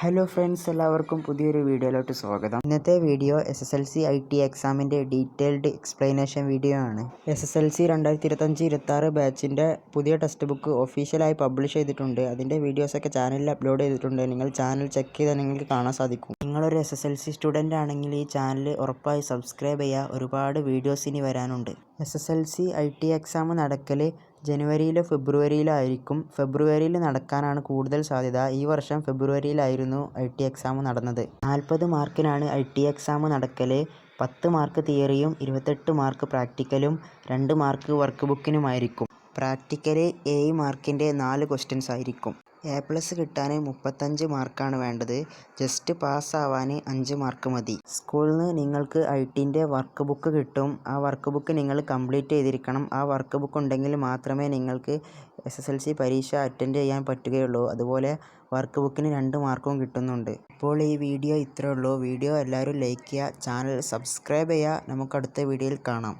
Hello friends, എല്ലാവർക്കും പുതിയൊരു വീഡിയോയിലോട്ട് സ്വാഗതം. ഇന്നത്തെ വീഡിയോ SSLC IT എക്സാമിൻ്റെ ഡീറ്റെയിൽഡ് എക്സ്പ്ലനേഷൻ വീഡിയോ ആണ്. SSLC 2025-26 ബാച്ചിൻ്റെ പുതിയ ടെക്സ്റ്റ് ബുക്ക് ഒഫീഷ്യലായി പബ്ലിഷ് ചെയ്തിട്ടുണ്ട്. അതിൻ്റെ വീഡിയോസൊക്കെ ചാനലിൽ അപ്ലോഡ് ചെയ്തിട്ടുണ്ട്. നിങ്ങൾ ചാനൽ ചെക്ക് ചെയ്താൽ നിങ്ങൾക്ക് കാണാൻ സാധിക്കും. നിങ്ങളൊരു SSLC സ്റ്റുഡൻ്റ് ആണെങ്കിൽ ഈ ചാനൽ ഉറപ്പായി സബ്സ്ക്രൈബ് ചെയ്യുക. ഒരുപാട് വീഡിയോസ് ഇനി വരാനുണ്ട്. SSLC IT എക്സാം നടക്കൽ ജനുവരിയിലോ ഫെബ്രുവരിയിലോ ആയിരിക്കും. ഫെബ്രുവരിയിൽ നടക്കാനാണ് കൂടുതൽ സാധ്യത. ഈ വർഷം ഫെബ്രുവരിയിലായിരുന്നു IT എക്സാം നടന്നത്. 40 മാർക്കിനാണ് IT എക്സാം നടക്കൽ. 10 മാർക്ക് തിയറിയും 28 മാർക്ക് പ്രാക്ടിക്കലും 2 മാർക്ക് വർക്ക് ബുക്കിനുമായിരിക്കും. പ്രാക്ടിക്കൽ 7 മാർക്കിൻ്റെ 4 ക്വസ്റ്റ്യൻസ് ആയിരിക്കും. A+ കിട്ടാൻ 35 മാർക്കാണ് വേണ്ടത്. ജസ്റ്റ് പാസ്സാവാൻ 5 മാർക്ക് മതി. സ്കൂളിൽ നിന്ന് നിങ്ങൾക്ക് ITൻ്റെ വർക്ക് ബുക്ക് കിട്ടും. ആ വർക്ക് ബുക്ക് നിങ്ങൾ കംപ്ലീറ്റ് ചെയ്തിരിക്കണം. ആ വർക്ക് ബുക്ക് ഉണ്ടെങ്കിൽ മാത്രമേ നിങ്ങൾക്ക് SSLC പരീക്ഷ അറ്റൻഡ് ചെയ്യാൻ പറ്റുകയുള്ളൂ. അതുപോലെ വർക്ക് ബുക്കിന് 2 മാർക്കും കിട്ടുന്നുണ്ട്. അപ്പോൾ ഈ വീഡിയോ ഇത്രയേ ഉള്ളൂ. വീഡിയോ എല്ലാവരും ലൈക്ക് ചെയ്യുക, ചാനൽ സബ്സ്ക്രൈബ് ചെയ്യുക. നമുക്ക് അടുത്ത വീഡിയോയിൽ കാണാം.